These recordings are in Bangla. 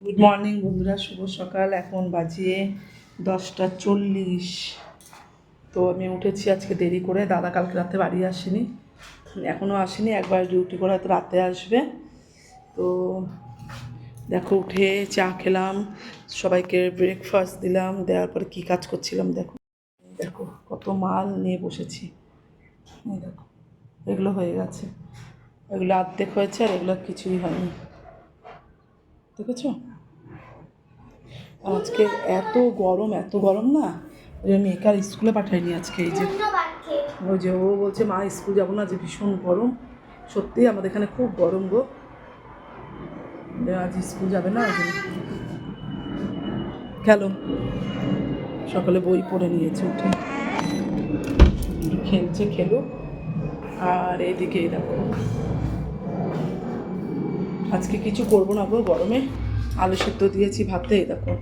গুড মর্নিং বন্ধুরা, শুভ সকাল। এখন বাজিয়ে 10টা 40। তো আমি উঠেছি আজকে দেরি করে। দাদা কালকে রাতে বাড়ি আসেনি, এখনও আসেনি, একবার ডিউটি করে হয়তো রাতে আসবে। তো দেখো উঠে চা খেলাম, সবাইকে ব্রেকফাস্ট দিলাম, দেওয়ার পরে কী কাজ করছিলাম দেখো। দেখো কত মাল নিয়ে বসেছি। দেখো এগুলো হয়ে গেছে, এগুলো অর্ধেক হয়েছে আর এগুলো কিছুই হয়নি, দেখেছো? আজকে এত গরম না, ওই মেয়েকে আর স্কুলে পাঠাইনি আজকে। এই যে ওই যে ও বলছে মা স্কুল যাবো না, যে ভীষণ গরম। সত্যিই আমাদের এখানে খুব গরম গো, আজ স্কুল যাবে না। ওই জন্য খেলো, সকালে বই পড়ে নিয়েছে, উঠে খেলছে, খেলো। আর এইদিকে দেখো আজকে কিছু করবো না গো, গরমে আলু সেদ্ধ দিয়েছি ভাতে। দেখো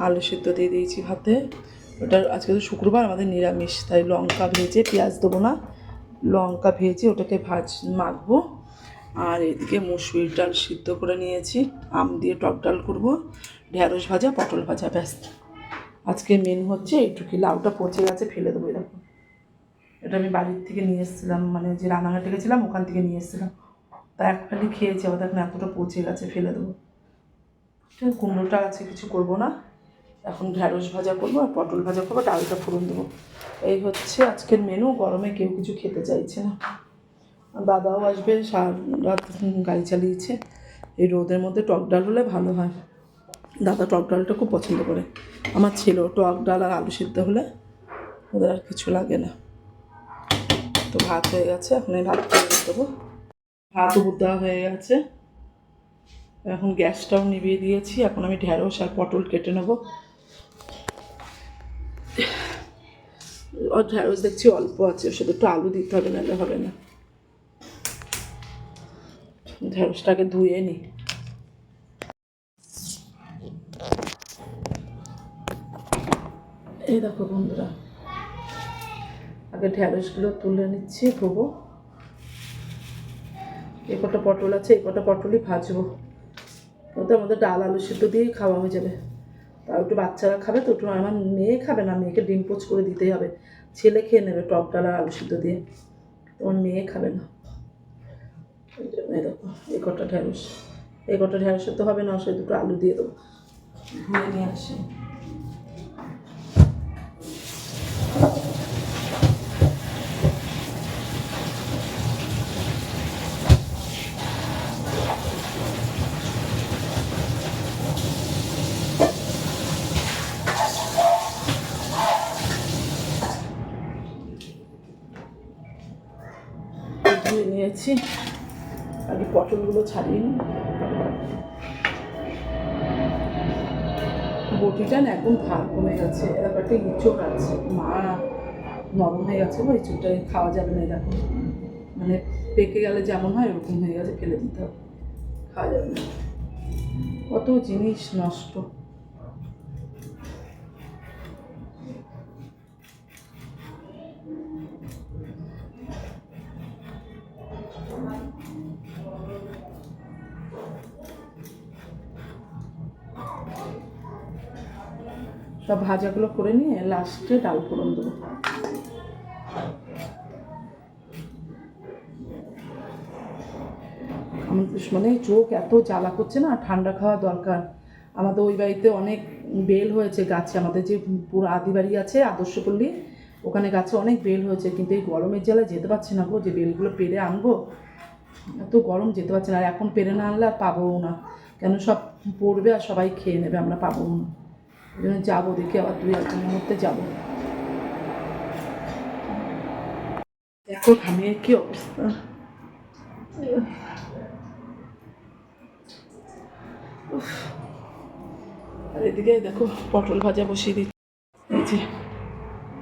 আলু সেদ্ধ দিয়ে দিয়েছি ভাতে। ওটা আজকে তো শুক্রবার, আমাদের নিরামিষ, তাই লঙ্কা ভেজে, পেঁয়াজ দেবো না, লঙ্কা ভেজে ওটাকে মাখবো। আর এদিকে মুসুরির ডাল সিদ্ধ করে নিয়েছি, আম দিয়ে টক ডাল করবো, ঢ্যাঁড়স ভাজা, পটল ভাজা, ব্যাস। আজকে মেন হচ্ছে এইটুকুই। লাউটা পচে গেছে, ফেলে দেবো। এরকম এটা আমি বাড়ির থেকে নিয়ে এসেছিলাম, মানে যে রান্নাঘাটে গেছিলাম ওখান থেকে নিয়ে এসেছিলাম। তা একখানি খেয়েছি, আবার এখন এতটা পচে গেছে, ফেলে দেবো। কুমড়োটা আছে, কিছু করবো না এখন। ঢ্যাঁড়স ভাজা করবো আর পটল ভাজা করবো, ডালটা ফোড়ন দেবো। এই হচ্ছে আজকের মেনু। গরমে কেউ কিছু খেতে চাইছে না। দাদাও আসবে, রাত গাড়ি চালিয়েছে। এই রোদের মধ্যে টক ডাল হলে ভালো হয়। দাদা টক ডালটা খুব পছন্দ করে। আমার ছেলেও টক ডাল আর আলু সিদ্ধ হলে ওদের আর কিছু লাগে না। তো ভাত হয়ে গেছে, এখন এই ভাত করে দেবো। ভাত উপর দেওয়া হয়ে গেছে, এখন গ্যাসটাও নিভিয়ে দিয়েছি। এখন আমি ঢ্যাঁড়স আর পটল কেটে নেবো। আর ঢ্যাঁড়স দেখছি অল্প আছে, শুধু একটু আলু দিতে হবে, নাহলে হবে না। ঢ্যাঁড়সটাকে ধুয়ে নিই। এই দেখো বন্ধুরা, আগে ঢ্যাঁড়সগুলো তুলে নিচ্ছি, ধোবো। এই কটা পটল আছে, এই কটা পটলই ভাজবো। ওতে আমাদের ডাল আলু সিদ্ধ দিয়েই খাওয়া হয়ে যাবে। তাও একটু বাচ্চারা খাবে তো, একটু। আমার মেয়ে খাবে না, মেয়েকে ডিম পোচ করে দিতেই হবে। ছেলে খেয়ে নেবে টক ডাল আর আলু সিদ্ধ দিয়ে, তোমার মেয়ে খাবে না। ওই জন্য দেখো এই কটা ঢ্যাঁড়স, এই কটা ঢ্যাঁড়সে তো হবে না, সে দুটো আলু দিয়ে দেবো। ধুয়ে নিয়ে আসি। ধুয়ে নিয়েছি, আগে পটলগুলো ছাড়িয়ে নিই। বটিটা না একদম ধার কমে গেছে, এরকম একটা ইঁচড় আছে, মা নরম হয়ে গেছে গো, ইঁচড়টা খাওয়া যাবে না। দেখো মানে পেকে গেলে যেমন হয় ওরকম হয়ে গেছে, ফেলে দিতে হবে, খাওয়া যাবে না। কত জিনিস নষ্ট। সব ভাজাগুলো করে নিয়ে লাস্টে ডাল ফোড়ন দেবো। আমাদের মানে চোখ এত জ্বালা করছে না, ঠান্ডা খাওয়া দরকার। আমাদের ওই বাড়িতে অনেক বেল হয়েছে গাছে, আমাদের যে পুরো আদি বাড়ি আছে আদর্শপল্লী, ওখানে গাছে অনেক বেল হয়েছে, কিন্তু এই গরমের জ্বালায় যেতে পারছি না গো, যে বেলগুলো পেরে আনবো। এত গরম যেতে পারছি না, আর এখন পেরে না আনলে আর পাবোও না, কেন সব পড়বে আর সবাই খেয়ে নেবে, আমরা পাবোও না। ওই জন্য যাবো, দেখি আবার 2-1 দিনের মধ্যে যাবো। দেখো ঘামের কি অবস্থা। আর এদিকে দেখো পটল ভাজা বসিয়ে দিচ্ছি। এই যে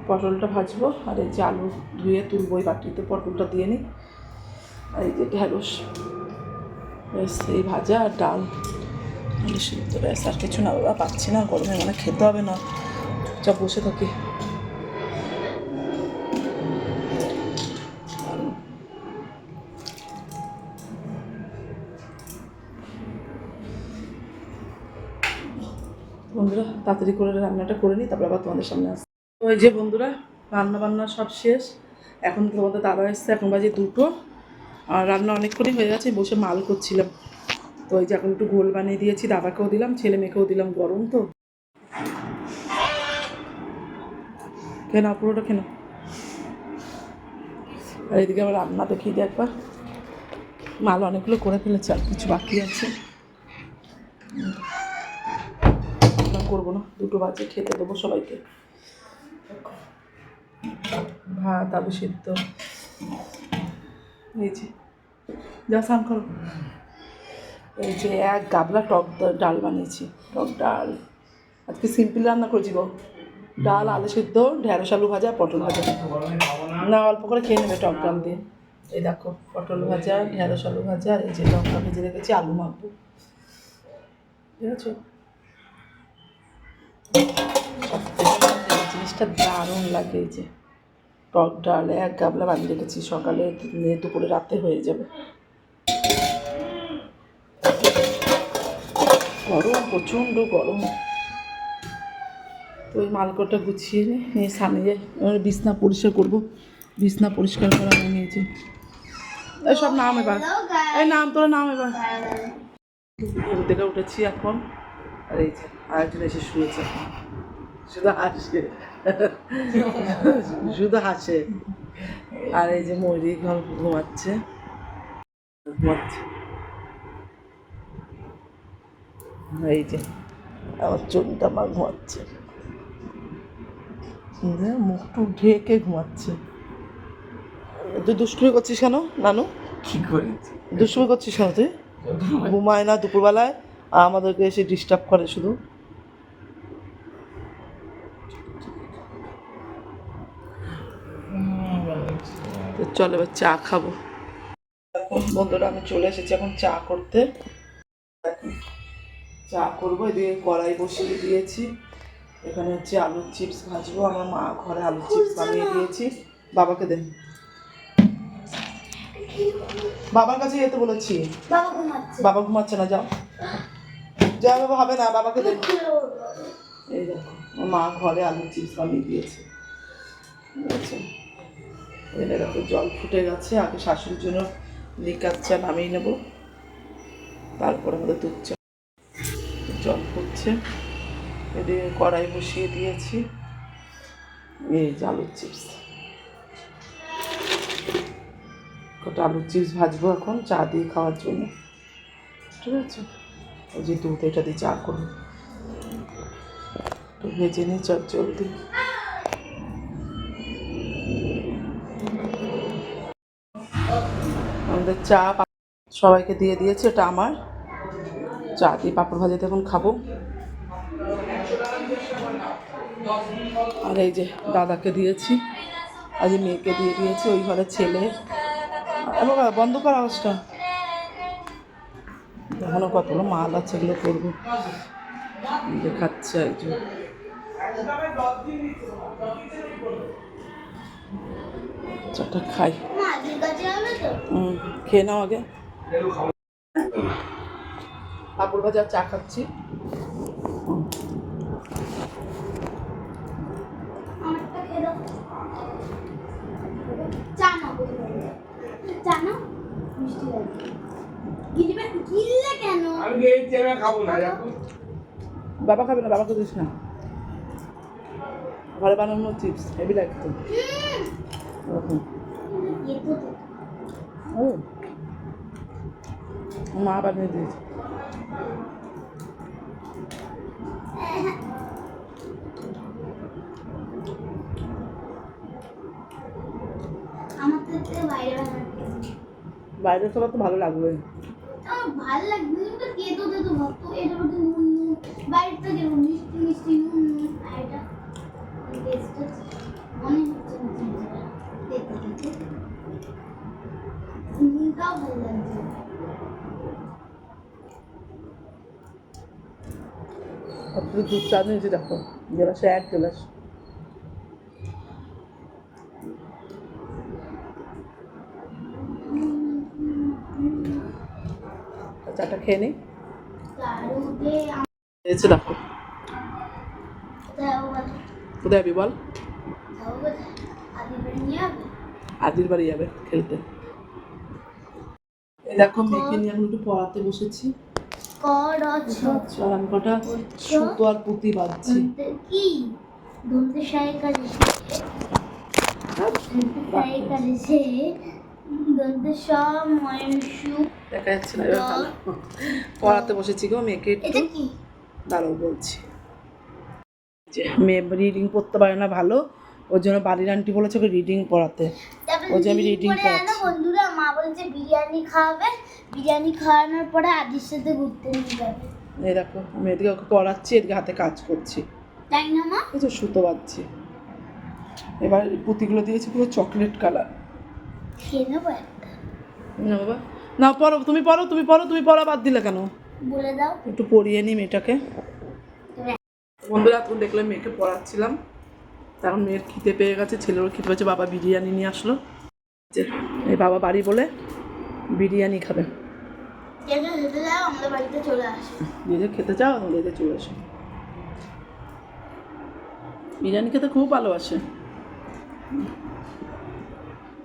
পটলটা ভাজবো, আর এই যে আলু ধুয়ে তুলবো, এই বাটিতে পটলটা দিয়ে নিই। আর এই যে ঢ্যাঁড়স, ব্যাস এই ভাজা আর ডাল আলু সিদ্ধ, ব্যাস। আর কিছু না বাবা, পাচ্ছি না, গরমে মানে খেতে হবে না, চুপচাপ বসে থাকি। বন্ধুরা তাড়াতাড়ি করে রান্নাটা করে নিই, তারপর আবার তোমাদের সামনে আসছি। ওই যে বন্ধুরা রান্না বান্না সব শেষ। এখন তোমাদের দাদা এসছে, এখন বাজে 2টো, আর রান্না অনেকক্ষণই হয়ে গেছে, বসে মাল করছিলাম। তো ওই যে এখন একটু ঘোল বানিয়ে দিয়েছি, দাদাকেও দিলাম, ছেলে মেয়েকেও দিলাম, গরম তো। খেয়ে নাও, পুরোটা খেয়ে নাও। আর এদিকে আবার রান্না দেখিয়ে দিই একবার। মাল অনেকগুলো করে ফেলেছে, আর কিছু বাকি আছে, করবো না। 2টো বাজে, খেতে দেবো সবাইকে। ভাত, আলু সিদ্ধ, এই যে যা স্নান করো। এই যে 1 গাবলা টক ডাল বানিয়েছি, টক ডাল। আজকে সিম্পল রান্না করেছি গো। ডাল, আলু সিদ্ধ, ঢেঁড়স আলু ভাজা, পটল ভাজা। না, অল্প করে খেয়ে নেবে টক ডাল দিয়ে। এই দেখো পটল ভাজা, ঢেঁড়স আলু ভাজা, আর এই যে লঙ্কা ভেজে রেখেছি, আলু মাখবো। ঠিক আছে, জিনিসটা দারুণ লাগে। এই যে টক ডাল 1 গাবলা বানিয়ে রেখেছি, সকালে দুপুরে রাতে হয়ে যাবে। গরম, প্রচণ্ড গরম। তো ওই মালকোটা গুছিয়ে নিয়ে সামনে বিছনা পরিষ্কার করবো। বিছনা পরিষ্কার করা হয়ে নিয়েছি। এই সব নাম এবার, এই নাম তোরা নাম এবার। ঘুম থেকে উঠেছি এখন, আর এই যে আরেকজন এসে শুয়েছে, শুধু হাসে, শুধু হাসে। আর এই যে ময়ূরী ঘুমাচ্ছে, এই যে আমার চোখটা মা ঘুমাচ্ছে, মুখ টুক ঢেকে ঘুমাচ্ছে। তুই দুষ্টুমি করছিস কেন নানু? কি করেছি? দুষ্টুমি করছিস কেন তুই? ঘুমায় না দুপুরবেলায়, আর আমাদেরকে এসে ডিস্টার্ব করে শুধু। তো চল এবার চা খাবো। এখন বন্ধুরা আমি চলে এসেছি এখন চা করতে। চা করবো, এদিকে কড়াই বসিয়ে দিয়েছি। এখানে হচ্ছে আলুর চিপস ভাজবো। আমার মা ঘরে আলুর চিপস বানিয়ে দিয়েছি। বাবাকে দেন, বাবার কাছে যেতে বলেছি। বাবা ঘুমাচ্ছে না, যাও যাও বাবা, হবে না, বাবাকে দেন। এই দেখো আমার মা ঘরে আলুর চিপস বানিয়ে দিয়েছে, ঠিক আছে। এনে দেখো জল ফুটে গেছে, আগে শাশুড়ির জন্য লিকার চা নামিয়ে নেব, তারপরে আমাদের দুধ চা। জল ফুটছে, এদিকে কড়াই বসিয়ে দিয়েছি। এই যে আলুর চিপস, কটা আলুর চিপস ভাজবো এখন চা দিয়ে খাওয়ার জন্য, ঠিক আছে। ওই যে দুধ, এটা দিয়ে চা করবো, তো ভেজে নিই চট জলদি। আমাদের চা সবাইকে দিয়ে দিয়েছি, এটা আমার চা দিয়ে পাঁপড় ভাজাতে এখন খাবো। আর এই যে দাদাকে দিয়েছি, আজ মেয়েকে দিয়ে দিয়েছি, ওই ঘরের ছেলে। বাবা বন্ধ কর আওয়াজটা, এখনো কতগুলো মাল আছে, এগুলো করবো। খাচ্ছে একজন, চাটা খাই। খেয়ে নাও আগে। পাঁপড় ভাজা চা খাচ্ছি। বাবা খাবে না, বাবাকে দিস না। ঘরে বানানো চিপস হেভি লাগতো। মা বানিয়ে দিয়েছে। বাইরের খাবার তো ভালো লাগবে, ভালো লাগবে কিন্তু কেতো তো ভক্ত এর মধ্যে নুন নুন বাইরে থেকে মিষ্টি মিষ্টি নুন নুন আর এটা টেস্ট অনেক হচ্ছে দেখতে দেখতে নুনটাও ভালো লাগছে। আপনি দুধ চা নিয়েছি দেখো, গ্লাসে 1 গ্লাস। চাটা খেয়ে নিই, দেখো কোথায় যাবো বল? কোথায় যাবি বল? যাবো কোথায়? আদি বাড়ি নিয়ে যাবে? আদির বাড়ি যাবে খেলতে। এই দেখো মেয়েকে নিয়ে আমি একটু পড়াতে বসেছি। কর আর আমি কটা সুতো আর পুঁতি বাঁধছি। কি ধরতে সাই কাজে সাই কাজে ধরতে সব ময়ূর দেখা যাচ্ছে না, এবার ভালো। পড়াতে বসেছি গো মেয়েকে একটু। এটা কি? দাঁড়াও বলছি। যে মেয়ে রিডিং পড়তে পারে না ভালো, ওর জন্য বাড়ির আন্টি বলেছে ওকে রিডিং পড়াতে। ওই যে আমি রিডিং পড়াচ্ছি। বন্ধুরা মা বলেছে বিরিয়ানি খাওয়াবে, বিরিয়ানি খাওয়ানোর পরে আদির সাথে ঘুরতে নিয়ে যাবে। এই দেখো আমি এদিকে ওকে পড়াচ্ছি, এদিকে হাতে কাজ করছি। তাই না মা? এই যে সুতো বাঁধছি। এবার পুঁতিগুলো দিয়েছি পুরো চকলেট কালার। খেয়ে নেবো একটা। না বাবা, না পড়ো, তুমি পড়ো, তুমি পড়ো, তুমি পড়া বাদ দিলে কেন? বলে দাও। একটু পড়িয়ে নি মেয়েটাকে। বন্ধুরা এখন দেখলাম মেয়েকে পড়াচ্ছিলাম, তখন মেয়ের খিদে পেয়ে গেছে, ছেলেরও খিদে পেয়েছে, বাবা বিরিয়ানি নিয়ে আসলো। যে এই বাবা বাড়ি বলে বিরিয়ানি খাবে। যে খেতে যাও আমাদের বাড়িতে চলে আসে। যে খেতে চাও আমাদের চলে আসে। বিরিয়ানি খেতে খুব ভালোবাসে।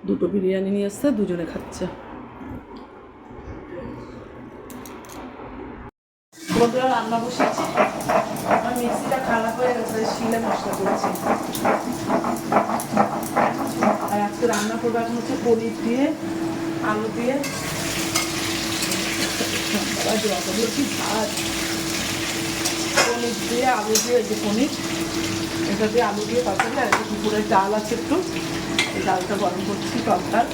দুটো বিরিয়ানি নিয়ে এসছে, দুজনে খাচ্ছে। বন্ধুরা রান্না বসেছি, আমার মিক্সিটা খারাপ হয়ে গেছে, শিলে মশলা করেছি। আর আজকে রান্না করবো এখন হচ্ছে পনির দিয়ে, আলু দিয়ে। যতগুলো কি ভাত, পনির দিয়ে আলু দিয়ে, এই যে পনির, এটা দিয়ে আলু দিয়ে পাঠাবে। আর দুপুরের ডাল আছে একটু, এই ডালটা গরম করছি, টকটার।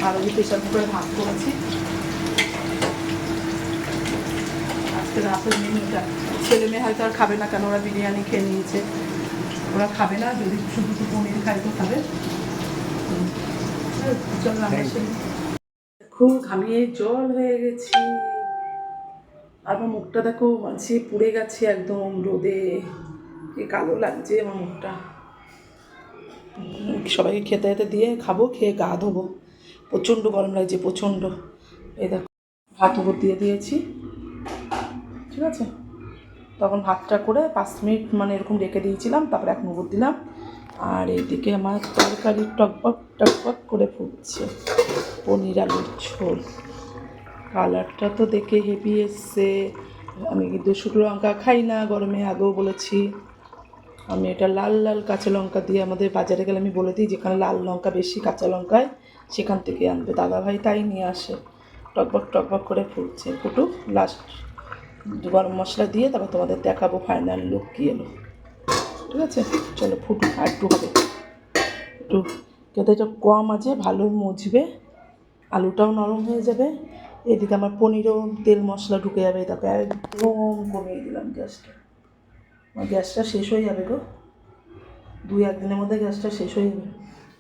আর ওই প্রেশার কুকারে ভাত করেছি। আজকে রাতের মেনুটা ছেলে মেয়ে হয়তো আর খাবে না, কেন ওরা বিরিয়ানি খেয়ে নিয়েছে, ওরা খাবে না। যদি শুধু পনির খাই তো খাবে। চল রান্না সেরে। খুব ঘামিয়ে জল হয়ে গেছি। আর আমার মুখটা দেখো মাঝে পুড়ে গেছে একদম রোদে, কি কালো লাগছে আমার মুখটা। সবাইকে খেতে খেতে দিয়ে খাবো, খেয়ে গা ধোবো। প্রচণ্ড গরম লাগছে, প্রচণ্ড। এই দেখো ভাত উপর দিয়ে দিয়েছি, ঠিক আছে। তখন ভাতটা করে 5 মিনিট মানে এরকম রেখে দিয়েছিলাম, তারপরে এখন উপর দিলাম। আর এইদিকে আমার তরকারি টকবক টকবক করে ফুটছে, পনির আলুর ঝোল। কালারটা তো দেখে হেভি এসছে। আমি কিন্তু শুকনো লঙ্কা খাই না গরমে, আগেও বলেছি। আমি এটা লাল লাল কাঁচা লঙ্কা দিয়ে, আমাদের বাজারে গেলে আমি বলে দিই যেখানে লাল লঙ্কা বেশি কাঁচা লঙ্কায় সেখান থেকে আনবে। দাদাভাই তাই নিয়ে আসে। টকবক টকবক করে ফুটছে, ফুটুক। লাস্ট গরম মশলা দিয়ে তারপর তোমাদের দেখাবো ফাইনাল লুক কী এলো, ঠিক আছে। চলো ফুটুক, আর একটু হবে, একটু যাতে এটা কম আছে, ভালো মজবে, আলুটাও নরম হয়ে যাবে। এদিকে আমার পনিরও তেল মশলা ঢুকে যাবে। তারপরে একদম কমিয়ে দিলাম গ্যাসটা, আমার গ্যাসটা শেষ হয়ে যাবে গো, 2-1 দিনের মধ্যে গ্যাসটা শেষ হয়ে যাবে।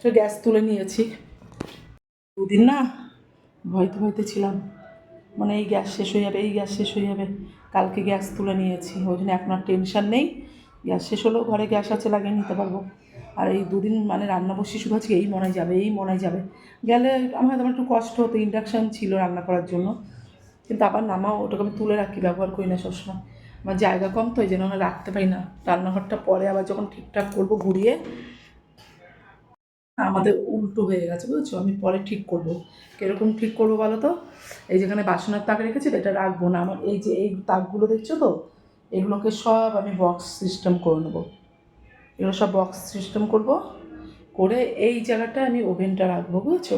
তো গ্যাস তুলে নিয়েছি। 2 দিন না ভয়তে ভয়তে ছিলাম, মানে এই গ্যাস শেষ হয়ে যাবে, এই গ্যাস শেষ হয়ে যাবে। কালকে গ্যাস তুলে নিয়েছি, ওই জন্য এখন আর টেনশান নেই। গ্যাস শেষ হলেও ঘরে গ্যাস আছে, লাগিয়ে নিতে পারবো। আর এই 2 দিন মানে রান্না বসি শুধু আজকে এই মনে যাবে, এই মনে যাবে। গেলে আমার একটু কষ্ট হতো, ইন্ডাকশান ছিল রান্না করার জন্য, কিন্তু আবার নামাও, ওটাকে আমি তুলে রাখি, ব্যবহার করি না সবসময়। আমার জায়গা কম তো, এই জন্য আমরা রাখতে পারি না। রান্নাঘরটা পরে আবার যখন ঠিকঠাক করবো ঘুরিয়ে, আমাদের উল্টো হয়ে গেছে বুঝেছো, আমি পরে ঠিক করব। কীরকম ঠিক করবো বলো তো? এই যেখানে বাসনের তাক রেখেছি এটা রাখবো না, আমার এই যে এই তাকগুলো দেখছো তো, এগুলোকে সব আমি বক্স সিস্টেম করে নেবো। এগুলো সব বক্স সিস্টেম করব, করে এই জায়গাটায় আমি ওভেনটা রাখবো বুঝেছো।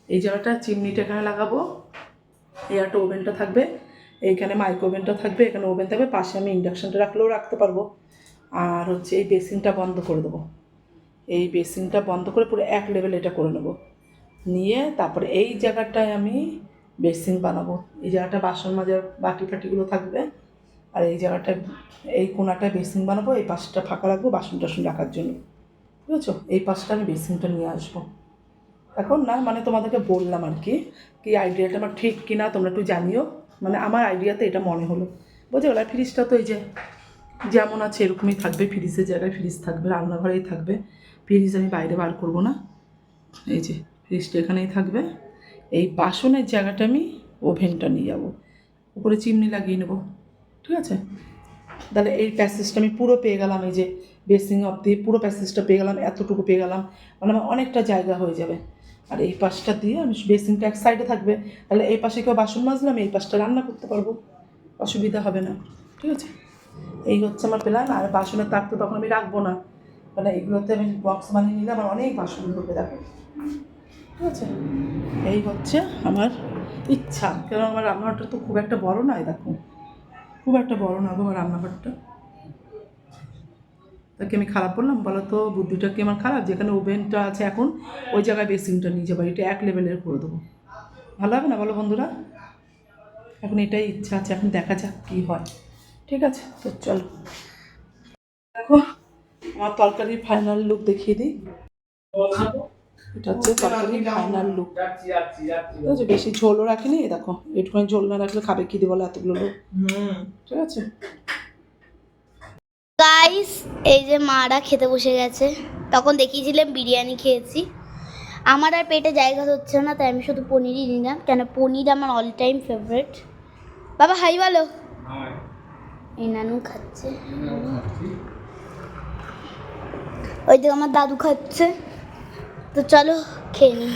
এই জায়গাটা চিমনিটা এখানে লাগাবো, এই একটা ওভেনটা থাকবে, এইখানে মাইক্রো ওভেনটা থাকবে, এখানে ওভেন থাকবে, পাশে আমি ইন্ডাকশানটা রাখলেও রাখতে পারবো। আর হচ্ছে এই বেসিনটা বন্ধ করে দেবো, এই বেসিনটা বন্ধ করে পুরো এক লেভেল এটা করে নেবো, নিয়ে তারপরে এই জায়গাটায় আমি বেসিন বানাবো। এই জায়গাটা বাসন মাজার বাটি ফাটিগুলো থাকবে, আর এই জায়গাটায় এই কোনাটায় বেসিন বানাবো, এই পাশটা ফাঁকা রাখবো বাসন টাসন রাখার জন্য, বুঝেছো। এই পাশটা আমি বেসিনটা নিয়ে আসবো এখন না, মানে তোমাদেরকে বললাম আর কি, কি আইডিয়াটা আমার ঠিক কিনা তোমরা একটু জানিও। মানে আমার আইডিয়াতে এটা মনে হলো, বুঝতে পারলে। ফ্রিজটা তো এই যে যেমন আছে এরকমই থাকবে, ফ্রিজের জায়গায় ফ্রিজ থাকবে, রান্নাঘরেই থাকবে। ফ্রিজ আমি বাইরে বার করবো না, এই যে ফ্রিজটা এখানেই থাকবে। এই বাসনের জায়গাটা আমি ওভেনটা নিয়ে যাবো, উপরে চিমনি লাগিয়ে নেবো, ঠিক আছে। তাহলে এই প্যাসেজটা আমি পুরো পেয়ে গেলাম, এই যে বেসিং অব্দি পুরো প্যাসেজটা পেয়ে গেলাম, এতটুকু পেয়ে গেলাম, মানে আমার অনেকটা জায়গা হয়ে যাবে। আর এই পাশটা দিয়ে আমি বেসিংটা এক সাইডে থাকবে, তাহলে এই পাশে কেউ বাসন মাজলাম, এই পাশটা রান্না করতে পারবো, অসুবিধা হবে না। ঠিক আছে, এই হচ্ছে আমার প্ল্যান। আর বাসনের তাক তো তখন আমি রাখবো না, মানে এগুলোতে আমি বক্স বানিয়ে নিলে আমার অনেক বাসন ধরবে, দেখো। ঠিক আছে, এই হচ্ছে আমার ইচ্ছা, কারণ আমার রান্নাঘরটা তো খুব একটা বড় নয়, দেখো খুব একটা বড় না গো আমার রান্নাঘরটা। তাকে আমি খারাপ বললাম বলো তো, বুদ্ধিটা কি আমার খারাপ? যেখানে ওভেনটা আছে এখন ওই জায়গায় বেসিনটা নিয়ে যাবো, এটা এক লেভেলের করে দেবো, ভালো হবে না বলো বন্ধুরা? এখন এটাই ইচ্ছা আছে, এখন দেখা যাক কী হয়। ঠিক আছে, তো চলো দেখো আমার তরকারির ফাইনাল লুক দেখিয়ে দিই। এটা হচ্ছে তরকারির ফাইনাল লুক। ঠিক আছে, বেশি ঝোলও রাখিনি, দেখো একটুখানি ঝোল না রাখলে খাবে কি দিয়ে বলো এতগুলো লোক। ঠিক আছে গাইস, এই যে মারা খেতে বসে গেছে, তখন দেখিয়েছিলাম বিরিয়ানি খেয়েছি। আমার আর পেটে জায়গা হচ্ছে না, তাই আমি শুধু পনিরই নিলাম, কেন পনির আমার অল টাইম ফেভারিট। বাবা হাই বলো। এই নানু খাচ্ছে, ওই দিকে আমার দাদু খাচ্ছে। তো চলো খেয়ে নিই।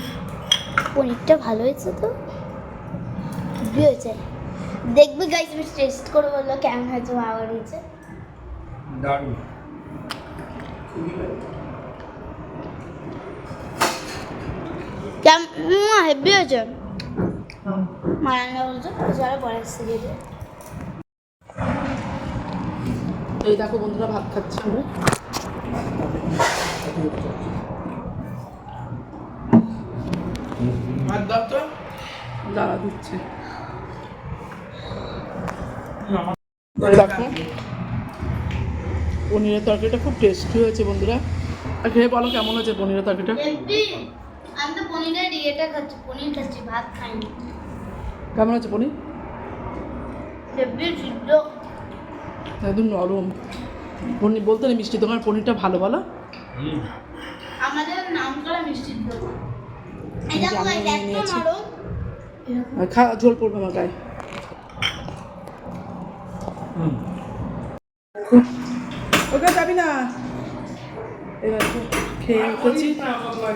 পনিরটা ভালো হয়েছে তো, খুবই হয়েছে। দেখবি গাইস, আমি টেস্ট করে বললো কেমন হয়েছে, মা বানিয়েছে। দারুণ। কেমন হেভি হয়েছে, মা রান্না বলছে। চলো পরে আসছে দিয়ে। এই দেখো বন্ধুরা ভাত খাচ্ছে আমরা। ভাত দাও তো, দাঁড়া দিচ্ছে। দেখো পনিরের তরকারিটা খুব টেস্টি হয়েছে বন্ধুরা, আর খেয়ে বলো কেমন হয়েছে পনিরের তরকারিটা। আমি তো পনিরের ইয়েটা খাচ্ছি, পনির খাচ্ছি, ভাত খাইনি। কেমন আছে পনির? হেভি সিদ্ধ, একদম নরম পনির, বলতে নেই মিষ্টি দোকানের পনিরটা ভালো বলো। আমাদের নাম করা মিষ্টির দোকান। এটা জানি কোথায় নিয়ে এত নিয়েছি। নরম? আর ঝোল পড়বে আমার গায়ে। ওকে যাবি না, এবার খেয়ে উঠেছি,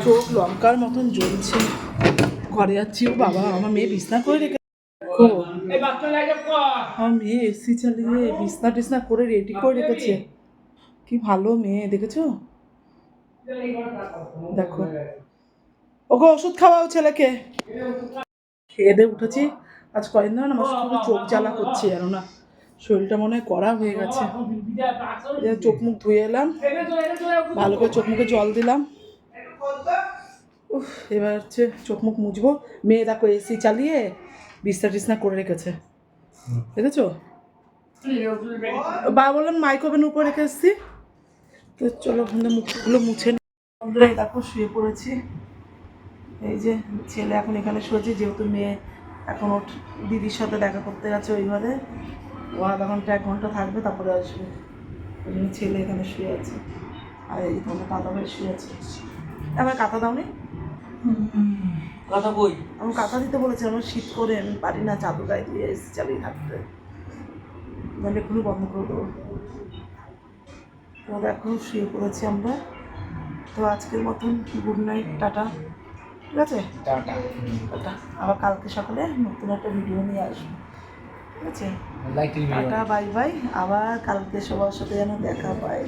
চোখ লঙ্কার মতন জ্বলছে। ঘরে যাচ্ছি, ও বাবা আমার মেয়ে বিছনা করে রেখে, আমার মেয়ে এসি চালিয়ে বিছনা টিছনা করে রেডি করে রেখেছে, কি ভালো মেয়ে দেখেছো? দেখো ওকে ওষুধ খাওয়াও ছেলেকে। খেয়ে দিয়ে উঠেছি, আজ কয়েকদিন ধরে না আমার শুধু চোখ জ্বালা করছে, জানো না, শরীরটা মনে হয় কড়া হয়ে গেছে। চোখ মুখ ধুয়ে এলাম, ভালো করে চোখ মুখে জল দিলাম। উফ, এবার হচ্ছে চোখ মুখ মুছবো। মেয়ে দেখো এসি চালিয়ে বিছনা টিছনা করে রেখেছে, দেখেছো? বাবা বললাম মাইক ওভেনের উপর রেখে এসেছি। তো চলো ওখানে মুখগুলো মুছে নিই। বন্ধুরা এই দেখো শুয়ে পড়েছি, এই যে ছেলে এখন এখানে শুয়েছে, যেহেতু মেয়ে এখন ওর দিদির সাথে দেখা করতে গেছে ওই ঘরে, ও আধা ঘন্টা 1 ঘন্টা থাকবে তারপরে আসবে, ওই জন্য ছেলে এখানে শুয়ে আছে। আর এই তোমার কাঁথা ভাই শুয়ে আছে। আমার কাঁথা দাও নি? কথা বই আমি কাঁথা দিতে বলেছি, আমার শীত করে আমি পারি না চাদর গায়ে দিয়ে এসে চালিয়ে থাকতে, নাহলে এখনই বন্ধ করে দেবো। তো এখন শুয়ে পড়েছি আমরা। তো আজকের মতন গুড নাইট, টাটা। ঠিক আছে, টাটা। টাটা, আবার কালকে সকালে নতুন একটা ভিডিও নিয়ে আসবো। ঠিক আছে, লাইক টাটা বাই বাই, আবার কালকে সবার সাথে যেন দেখা পাই।